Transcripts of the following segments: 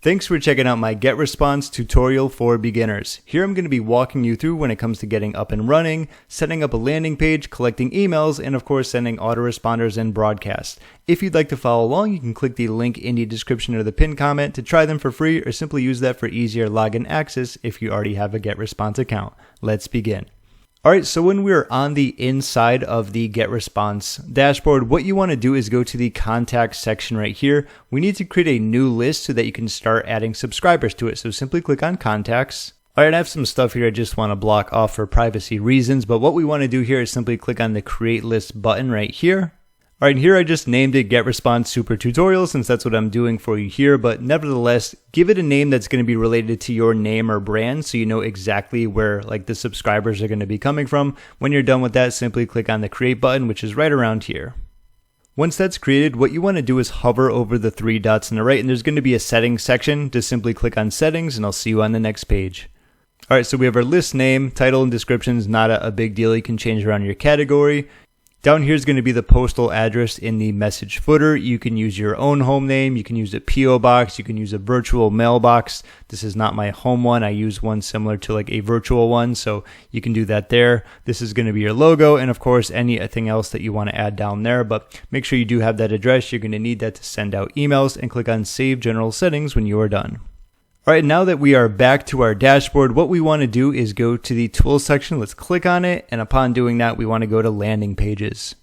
Thanks for checking out my GetResponse tutorial for beginners. Here I'm going to be walking you through when it comes to getting up and running, setting up a landing page, collecting emails, and of course sending autoresponders and broadcasts. If you'd like to follow along, you can click the link in the description or the pinned comment to try them for free, or simply use that for easier login access if you already have a GetResponse account. Let's begin. Alright, so when we're on the inside of the GetResponse dashboard, what you want to do is go to the contact section right here. We need to create a new list so that you can start adding subscribers to it. So simply click on contacts. Alright, I have some stuff here I just want to block off for privacy reasons, but what we want to do here is simply click on the create list button right here. Alright, here I just named it GetResponse Super Tutorial since that's what I'm doing for you here, but nevertheless, give it a name that's going to be related to your name or brand so you know exactly where the subscribers are going to be coming from. When you're done with that, simply click on the create button, which is right around here. Once that's created, what you want to do is hover over the three dots on the right, and there's going to be a settings section. Just simply click on settings and I'll see you on the next page. Alright, so we have our list name, title and description is not a big deal. You can change around your category. Down here is going to be the postal address in the message footer. You can use your own home name. You can use a P.O. box. You can use a virtual mailbox. This is not my home one. I use one similar to a virtual one, so you can do that there. This is going to be your logo, and of course anything else that you want to add down there, but make sure you do have that address. You're going to need that to send out emails, and click on Save General Settings when you are done. Alright, now that we are back to our dashboard, what we want to do is go to the Tools section. Let's click on it, and upon doing that, we want to go to Landing Pages.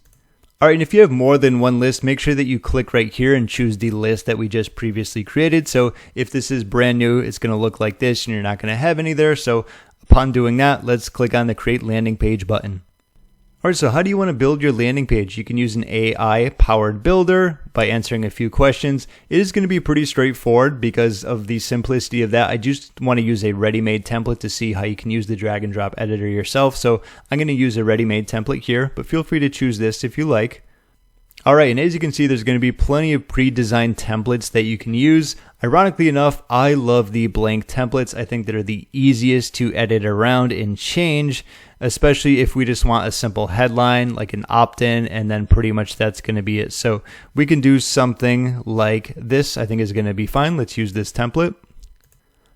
Alright, and if you have more than one list, make sure that you click right here and choose the list that we just previously created. So if this is brand new, it's going to look like this, and you're not going to have any there. So upon doing that, let's click on the Create Landing Page button. Alright, so how do you want to build your landing page? You can use an AI-powered builder by answering a few questions. It is going to be pretty straightforward because of the simplicity of that. I just want to use a ready-made template to see how you can use the drag and drop editor yourself. So I'm going to use a ready-made template here, but feel free to choose this if you like. Alright, and as you can see, there's going to be plenty of pre-designed templates that you can use. Ironically enough, I love the blank templates. I think they're the easiest to edit around and change, especially if we just want a simple headline, like an opt-in, and then pretty much that's going to be it. So we can do something like this. I think is going to be fine. Let's use this template.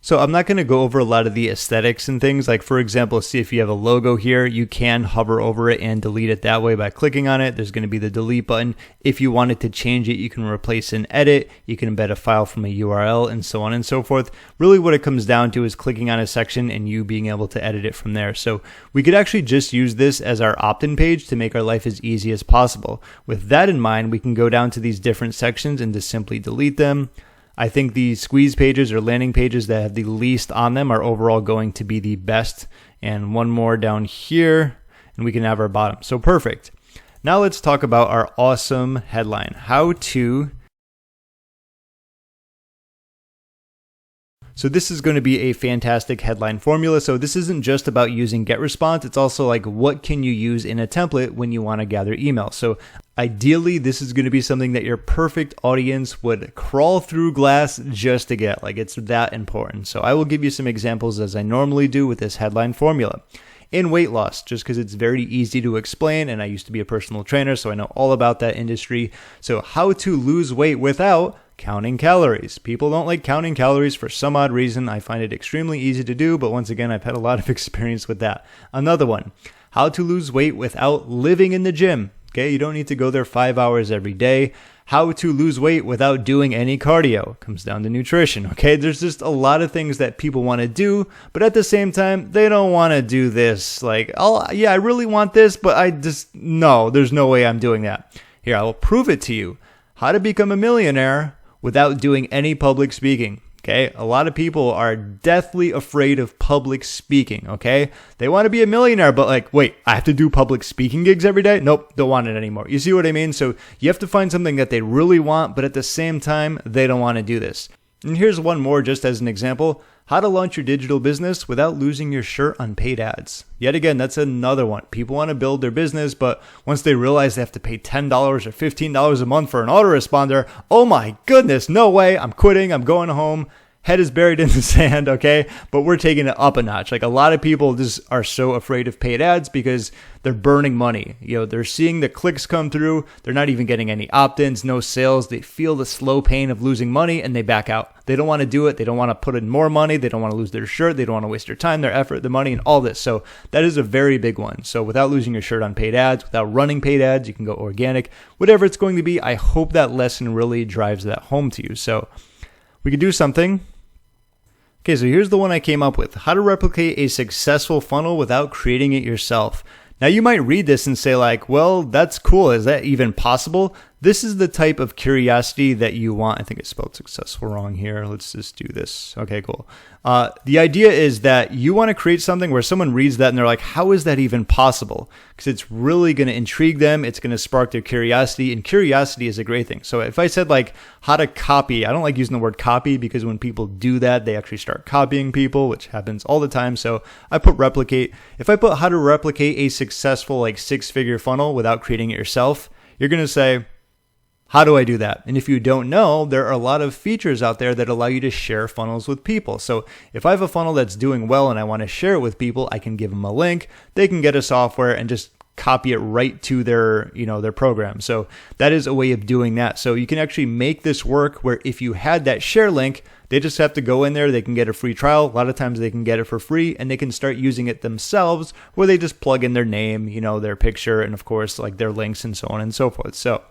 So I'm not going to go over a lot of the aesthetics and things. Like for example, see if you have a logo here, you can hover over it and delete it that way by clicking on it. There's going to be the delete button. If you wanted to change it, you can replace and edit. You can embed a file from a URL and so on and so forth. Really what it comes down to is clicking on a section and you being able to edit it from there. So we could actually just use this as our opt-in page to make our life as easy as possible. With that in mind, we can go down to these different sections and just simply delete them. I think the squeeze pages or landing pages that have the least on them are overall going to be the best. And one more down here, and we can have our bottom. So perfect. Now let's talk about our awesome headline. So this is going to be a fantastic headline formula. So this isn't just about using GetResponse. It's also what can you use in a template when you want to gather email. So ideally, this is going to be something that your perfect audience would crawl through glass just to get. It's that important. So I will give you some examples as I normally do with this headline formula. In weight loss, just because it's very easy to explain, and I used to be a personal trainer, so I know all about that industry. So how to lose weight without counting calories. People don't like counting calories for some odd reason. I find it extremely easy to do, but once again, I've had a lot of experience with that. Another one, how to lose weight without living in the gym. Okay, you don't need to go there 5 hours every day. How to lose weight without doing any cardio. Comes down to nutrition, okay? There's just a lot of things that people want to do, but at the same time, they don't want to do this. I really want this, but no, there's no way I'm doing that. Here, I will prove it to you. How to become a millionaire without doing any public speaking. Okay, a lot of people are deathly afraid of public speaking, okay? They want to be a millionaire, but wait, I have to do public speaking gigs every day? Nope, don't want it anymore. You see what I mean? So you have to find something that they really want, but at the same time, they don't want to do this. And here's one more just as an example. How to launch your digital business without losing your shirt on paid ads. Yet again, that's another one. People want to build their business, but once they realize they have to pay $10 or $15 a month for an autoresponder, oh my goodness, no way, I'm quitting, I'm going home. head is buried in the sand, okay? But we're taking it up a notch. Like a lot of people just are so afraid of paid ads because they're burning money. They're seeing the clicks come through. They're not even getting any opt-ins, no sales. They feel the slow pain of losing money and they back out. They don't want to do it. They don't want to put in more money. They don't want to lose their shirt. They don't want to waste their time, their effort, their money, and all this. So that is a very big one. So without losing your shirt on paid ads, without running paid ads, you can go organic, whatever it's going to be. I hope that lesson really drives that home to you. So we could do something. Okay, so here's the one I came up with. How to replicate a successful funnel without creating it yourself. Now you might read this and say like, well, that's cool. Is that even possible? This is the type of curiosity that you want. I think I spelled successful wrong here. Let's just do this. Okay, cool. The idea is that you want to create something where someone reads that and they're like, how is that even possible? Because it's really going to intrigue them. It's going to spark their curiosity, and curiosity is a great thing. So if I said like how to copy, I don't like using the word copy because when people do that, they actually start copying people, which happens all the time. So I put replicate. If I put how to replicate a successful like 6-figure funnel without creating it yourself, you're going to say, how do I do that? And if you don't know, there are a lot of features out there that allow you to share funnels with people. So if I have a funnel that's doing well and I want to share it with people, I can give them a link. They can get a software and just copy it right to their program. So that is a way of doing that. So you can actually make this work where if you had that share link, they just have to go in there. They can get a free trial. A lot of times they can get it for free and they can start using it themselves where they just plug in their name, their picture, and of course, like their links and so on and so forth. So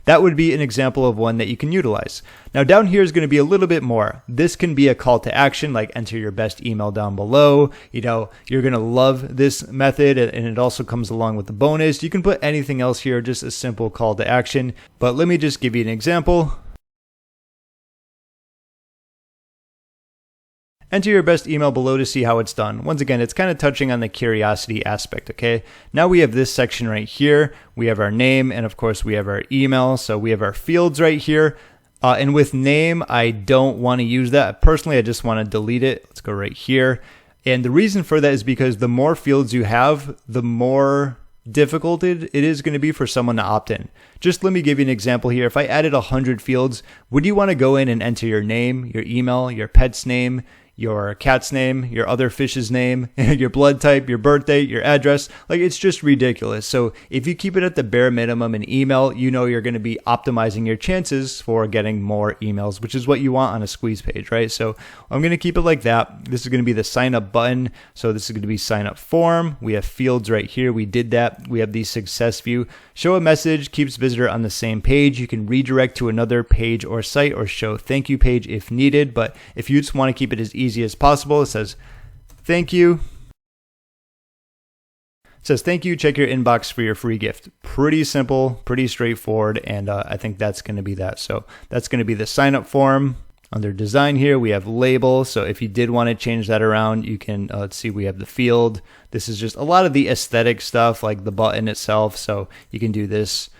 that would be an example of one that you can utilize. Now down here is going to be a little bit more. This can be a call to action, like enter your best email down below. You're going to love this method, and it also comes along with the bonus. You can put anything else here, just a simple call to action. But let me just give you an example. Enter your best email below to see how it's done. Once again, it's kind of touching on the curiosity aspect, okay? Now we have this section right here. We have our name, and of course we have our email. So we have our fields right here. And with name, I don't want to use that. Personally, I just want to delete it. Let's go right here. And the reason for that is because the more fields you have, the more difficult it is going to be for someone to opt in. Just let me give you an example here. If I added 100 fields, would you want to go in and enter your name, your email, your pet's name, your cat's name, your other fish's name, your blood type, your birthday, your address? Like, it's just ridiculous. So if you keep it at the bare minimum in email, you're going to be optimizing your chances for getting more emails, which is what you want on a squeeze page, right? So I'm going to keep it like that. This is going to be the sign up button. So this is going to be sign up form. We have fields right here. We did that. We have the success view. Show a message keeps visitor on the same page. You can redirect to another page or site or show thank you page if needed. But if you just want to keep it as easy as possible, it says thank you. It says thank you, check your inbox for your free gift. Pretty simple, pretty straightforward, and I think that's going to be that. So that's going to be the sign up form. Under design here, we have label. So if you did want to change that around, you can, let's see, we have the field. This is just a lot of the aesthetic stuff, like the button itself. So you can do this,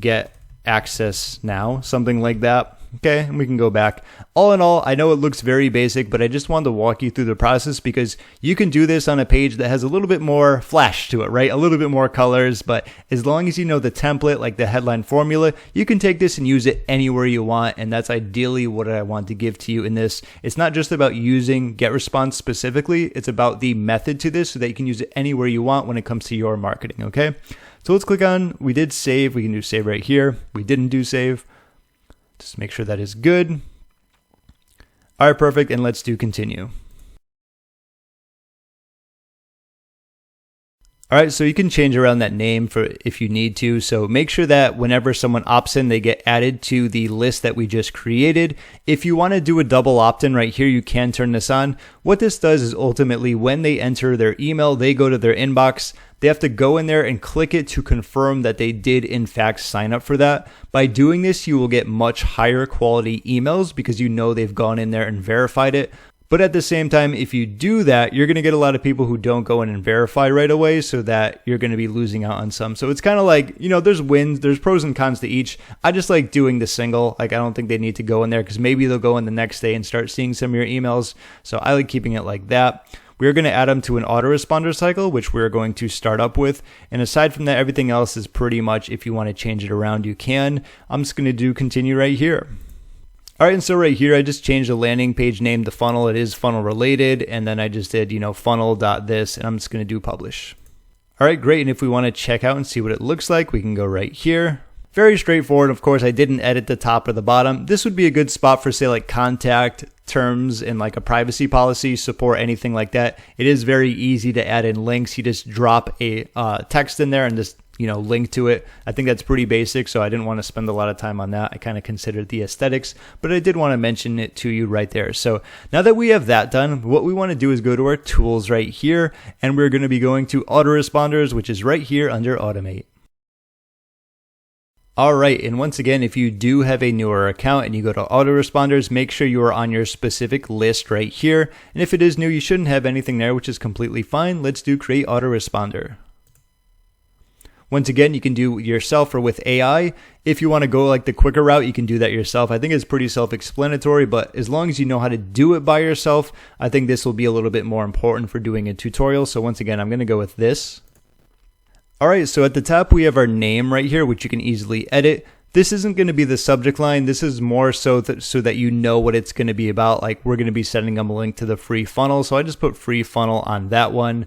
get access now, something like that. Okay, and we can go back. All in all, I know it looks very basic, but I just wanted to walk you through the process because you can do this on a page that has a little bit more flash to it, right? A little bit more colors, but as long as you know the template, like the headline formula, you can take this and use it anywhere you want, and that's ideally what I want to give to you in this. It's not just about using GetResponse specifically, it's about the method to this so that you can use it anywhere you want when it comes to your marketing, okay? So let's click on, we did save, we can do save right here. We didn't do save. Just make sure that is good. All right, perfect. And let's do continue. All right, so you can change around that name for if you need to. So make sure that whenever someone opts in, they get added to the list that we just created. If you want to do a double opt-in right here, you can turn this on. What this does is ultimately when they enter their email, they go to their inbox. They have to go in there and click it to confirm that they did in fact sign up for that. By doing this, you will get much higher quality emails because they've gone in there and verified it. But at the same time, if you do that, you're going to get a lot of people who don't go in and verify right away, so that you're going to be losing out on some. So it's kind of like, there's wins, there's pros and cons to each. I just like doing the single. Like, I don't think they need to go in there because maybe they'll go in the next day and start seeing some of your emails. So I like keeping it like that. We're going to add them to an autoresponder cycle, which we're going to start up with. And aside from that, everything else is pretty much, if you want to change it around, you can. I'm just going to do continue right here. All right, and so right here, I just changed the landing page name to funnel. It is funnel related. And then I just did, funnel.this, and I'm just going to do publish. All right, great. And if we want to check out and see what it looks like, we can go right here. Very straightforward. Of course, I didn't edit the top or the bottom. This would be a good spot for, say, like contact terms and like a privacy policy, support, anything like that. It is very easy to add in links. You just drop a text in there and just link to it. I think that's pretty basic, so I didn't want to spend a lot of time on that. I kind of considered the aesthetics, but I did want to mention it to you right there. So now that we have that done, what we want to do is go to our tools right here, and we're going to be going to Autoresponders, which is right here under Automate. All right, and once again, if you do have a newer account and you go to Autoresponders, make sure you are on your specific list right here. And if it is new, you shouldn't have anything there, which is completely fine. Let's do Create Autoresponder. Once again, you can do it yourself or with AI. If you want to go like the quicker route, you can do that yourself. I think it's pretty self-explanatory, but as long as you know how to do it by yourself, I think this will be a little bit more important for doing a tutorial. So once again, I'm going to go with this. All right, so at the top, we have our name right here, which you can easily edit. This isn't going to be the subject line. This is more so that you know what it's going to be about. Like we're going to be sending them a link to the free funnel. So I just put free funnel on that one.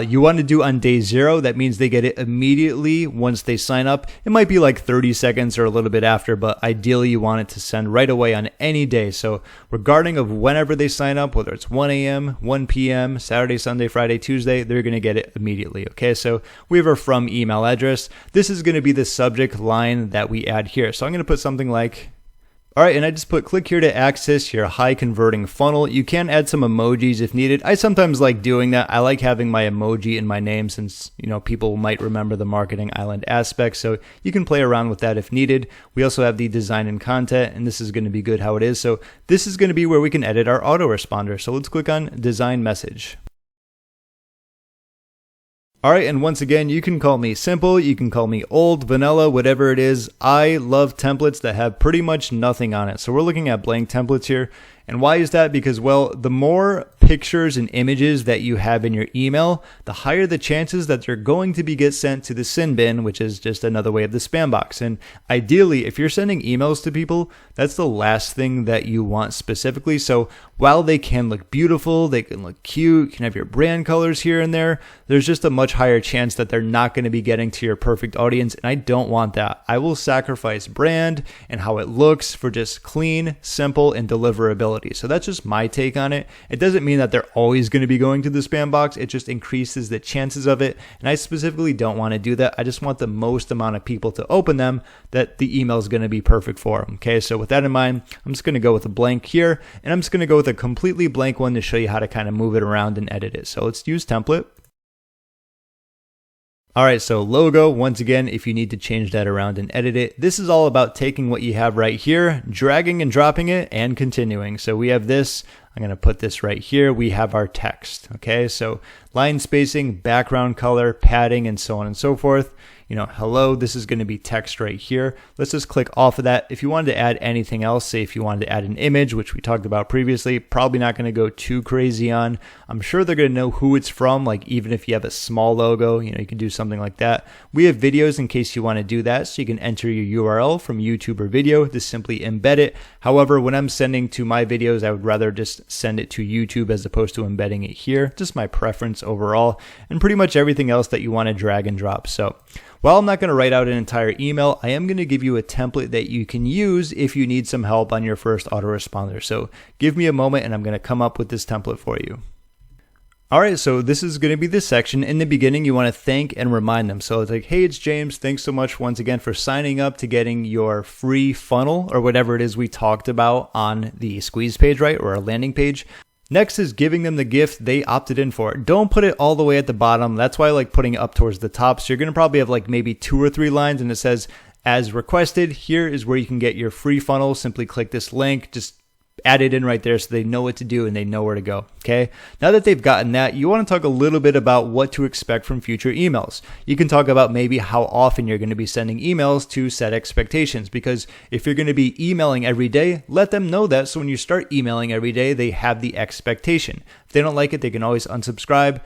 You want to do on day 0. That means they get it immediately once they sign up. It might be like 30 seconds or a little bit after, but ideally you want it to send right away on any day. So regarding of whenever they sign up, whether it's 1 a.m., 1 p.m., Saturday, Sunday, Friday, Tuesday, they're going to get it immediately. Okay, so we have our from email address. This is going to be the subject line that we add here. So I'm going to put something like, all right, and I just put click here to access your high converting funnel. You can add some emojis if needed. I sometimes like doing that. I like having my emoji in my name since, people might remember the marketing island aspect. So you can play around with that if needed. We also have the design and content, and this is going to be good how it is. So this is going to be where we can edit our autoresponder. So let's click on design message. All right, and once again, you can call me simple, you can call me old, vanilla, whatever it is. I love templates that have pretty much nothing on it. So we're looking at blank templates here. And why is that? Because, well, the more pictures and images that you have in your email, the higher the chances that they're going to get sent to the sin bin, which is just another way of the spam box. And ideally, if you're sending emails to people, that's the last thing that you want specifically. So while they can look beautiful, they can look cute, you can have your brand colors here and there, there's just a much higher chance that they're not going to be getting to your perfect audience. And I don't want that. I will sacrifice brand and how it looks for just clean, simple, and deliverability. So that's just my take on it. It doesn't mean that they're always going to be going to the spam box. It just increases the chances of it. And I specifically don't want to do that. I just want the most amount of people to open them that the email is going to be perfect for them. Okay, so with that in mind, I'm just going to go with a blank here, and I'm just going to go with a completely blank one to show you how to kind of move it around and edit it. So let's use template. All right, so logo, once again, if you need to change that around and edit it, this is all about taking what you have right here, dragging and dropping it, and continuing. So we have this. I'm going to put this right here. We have our text. Okay, so line spacing, background color, padding, and so on and so forth. Hello, this is going to be text right here. Let's just click off of that. If you wanted to add anything else, say if you wanted to add an image, which we talked about previously, probably not going to go too crazy on. I'm sure they're going to know who it's from, like even if you have a small logo, you can do something like that. We have videos in case you want to do that, so you can enter your URL from YouTube or video to simply embed it. However, when I'm sending to my videos, I would rather just send it to YouTube as opposed to embedding it here. Just my preference overall, and pretty much everything else that you want to drag and drop. So while I'm not going to write out an entire email, I am going to give you a template that you can use if you need some help on your first autoresponder. So give me a moment and I'm going to come up with this template for you. All right, so this is going to be the section. In the beginning, you want to thank and remind them. So it's like, hey, it's James. Thanks so much once again for signing up to getting your free funnel or whatever it is we talked about on the squeeze page, right? Or our landing page. Next is giving them the gift they opted in for. Don't put it all the way at the bottom. That's why I like putting it up towards the top. So you're going to probably have like maybe 2 or 3 lines and it says, as requested, here is where you can get your free funnel. Simply click this link. Just add it in right there so they know what to do and they know where to go. Okay. Now that they've gotten that, you want to talk a little bit about what to expect from future emails. You can talk about maybe how often you're going to be sending emails to set expectations, because if you're going to be emailing every day, let them know that. So when you start emailing every day, they have the expectation. If they don't like it, they can always unsubscribe.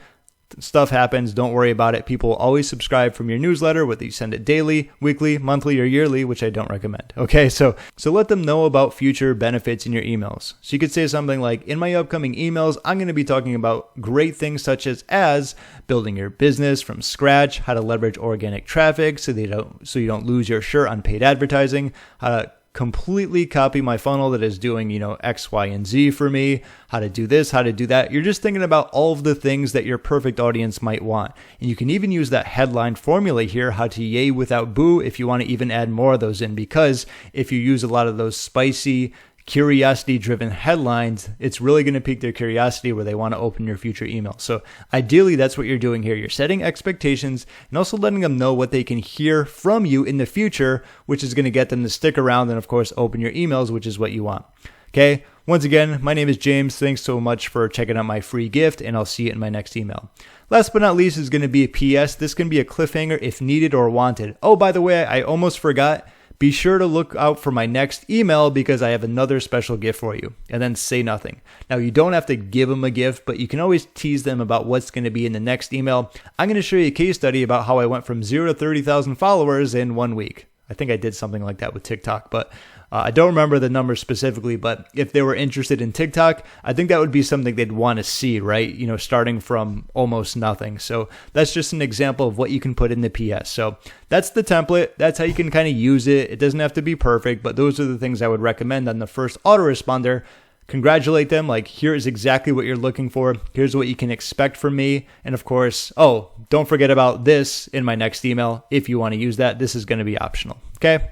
stuff happens. Don't worry about it. People will always subscribe from your newsletter, whether you send it daily, weekly, monthly, or yearly, which I don't recommend. Okay, so let them know about future benefits in your emails. So you could say something like, in my upcoming emails, I'm going to be talking about great things such as building your business from scratch, how to leverage organic traffic so you don't lose your shirt on paid advertising, how to completely copy my funnel that is doing, X, Y, and Z for me, how to do this, how to do that. You're just thinking about all of the things that your perfect audience might want. And you can even use that headline formula here, how to yay without boo, if you want to even add more of those in, because if you use a lot of those spicy, curiosity-driven headlines, it's really going to pique their curiosity where they want to open your future email. So ideally, that's what you're doing here. You're setting expectations and also letting them know what they can hear from you in the future, which is going to get them to stick around and, of course, open your emails, which is what you want. Okay? Once again, my name is James. Thanks so much for checking out my free gift, and I'll see you in my next email. Last but not least is going to be a PS. This can be a cliffhanger if needed or wanted. Oh, by the way, I almost forgot. Be sure to look out for my next email because I have another special gift for you. And then say nothing. Now, you don't have to give them a gift, but you can always tease them about what's going to be in the next email. I'm going to show you a case study about how I went from 0 to 30,000 followers in 1 week. I think I did something like that with TikTok, but I don't remember the numbers specifically, but if they were interested in TikTok, I think that would be something they'd want to see, right? Starting from almost nothing. So that's just an example of what you can put in the PS. So that's the template. That's how you can kind of use it. It doesn't have to be perfect, but those are the things I would recommend on the first autoresponder. Congratulate them. Like, here is exactly what you're looking for. Here's what you can expect from me. And of course, don't forget about this in my next email. If you want to use that, this is going to be optional. Okay.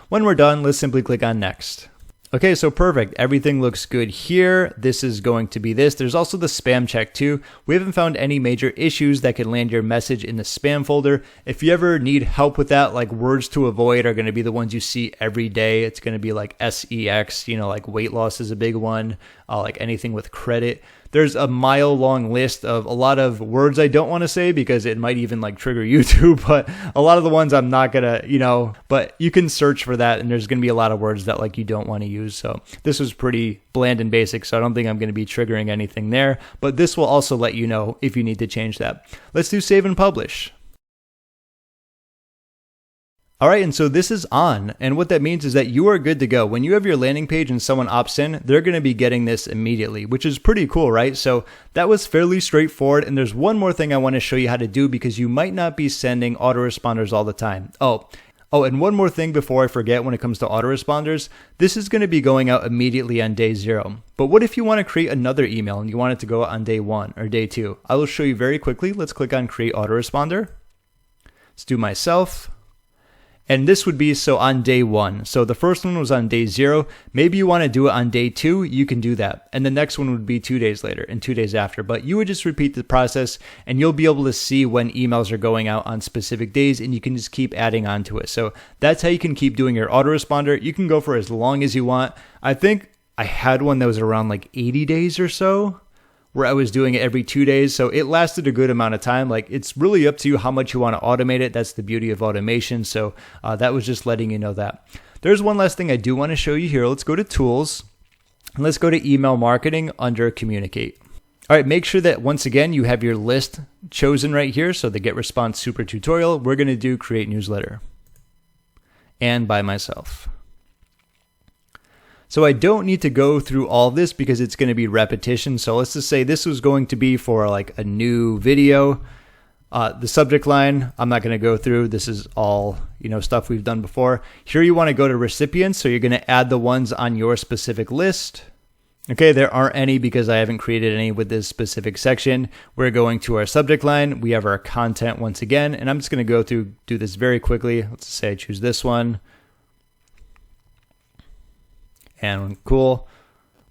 When we're done, let's simply click on next. Okay, so perfect. Everything looks good here. This is going to be this. There's also the spam check too. We haven't found any major issues that could land your message in the spam folder. If you ever need help with that, like words to avoid are going to be the ones you see every day. It's going to be like SEX, like weight loss is a big one, like anything with credit. There's a mile-long list of a lot of words I don't want to say because it might even trigger YouTube, but a lot of the ones I'm not going to, but you can search for that and there's going to be a lot of words that you don't want to use. So this was pretty bland and basic, so I don't think I'm going to be triggering anything there, but this will also let you know if you need to change that. Let's do save and publish. All right, and so this is on, and what that means is that you are good to go. When you have your landing page and someone opts in, they're going to be getting this immediately, which is pretty cool, right? So that was fairly straightforward, and there's one more thing I want to show you how to do because you might not be sending autoresponders all the time. Oh, and one more thing before I forget when it comes to autoresponders, this is going to be going out immediately on day 0. But what if you want to create another email and you want it to go out on day 1 or day 2? I will show you very quickly. Let's click on create autoresponder. Let's do myself. And this would be on day 1. So the first one was on day 0. Maybe you want to do it on day 2. You can do that. And the next one would be 2 days later and 2 days after. But you would just repeat the process and you'll be able to see when emails are going out on specific days and you can just keep adding on to it. So that's how you can keep doing your autoresponder. You can go for as long as you want. I think I had one that was around 80 days or so, where I was doing it every 2 days. So it lasted a good amount of time. It's really up to you how much you want to automate it. That's the beauty of automation. So that was just letting you know that. There's one last thing I do want to show you here. Let's go to tools and let's go to email marketing under communicate. All right, make sure that once again, you have your list chosen right here. So the GetResponse super tutorial, we're going to do create newsletter and by myself. So I don't need to go through all this because it's going to be repetition. So let's just say this was going to be for a new video. The subject line, I'm not going to go through. This is all, stuff we've done before. Here you want to go to recipients. So you're going to add the ones on your specific list. Okay, there aren't any because I haven't created any with this specific section. We're going to our subject line. We have our content once again, and I'm just going to do this very quickly. Let's say I choose this one. And cool.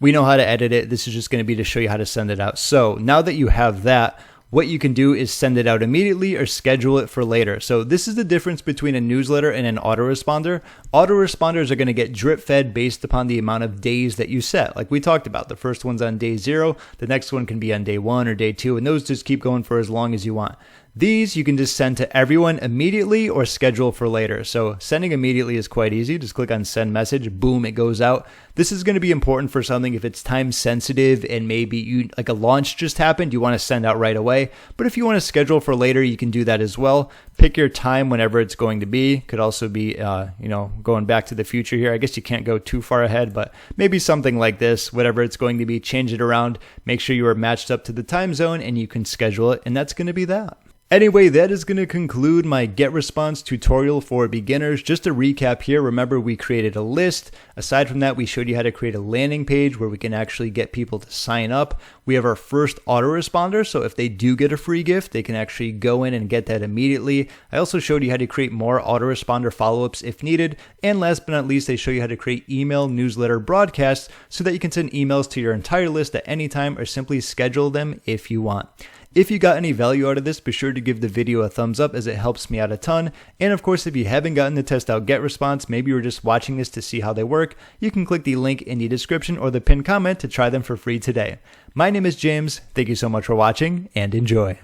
We know how to edit it. This is just going to be to show you how to send it out. So now that you have that, what you can do is send it out immediately or schedule it for later. So this is the difference between a newsletter and an autoresponder. Autoresponders are going to get drip fed based upon the amount of days that you set. Like we talked about, the first one's on day 0. The next one can be on day 1 or day 2. And those just keep going for as long as you want. These you can just send to everyone immediately or schedule for later. So sending immediately is quite easy. Just click on send message, boom, it goes out. This is going to be important for something if it's time sensitive and maybe you like a launch just happened, you want to send out right away. But if you want to schedule for later, you can do that as well. Pick your time whenever it's going to be. Could also be, going back to the future here. I guess you can't go too far ahead, but maybe something like this, whatever it's going to be, change it around. Make sure you are matched up to the time zone and you can schedule it. And that's going to be that. Anyway, that is going to conclude my GetResponse tutorial for beginners. Just to recap here, remember we created a list. Aside from that, we showed you how to create a landing page where we can actually get people to sign up. We have our first autoresponder, so if they do get a free gift, they can actually go in and get that immediately. I also showed you how to create more autoresponder follow-ups if needed. And last but not least, I show you how to create email newsletter broadcasts so that you can send emails to your entire list at any time or simply schedule them if you want. If you got any value out of this, be sure to give the video a thumbs up as it helps me out a ton. And of course, if you haven't gotten to test out GetResponse, maybe you're just watching this to see how they work, you can click the link in the description or the pinned comment to try them for free today. My name is James. Thank you so much for watching and enjoy.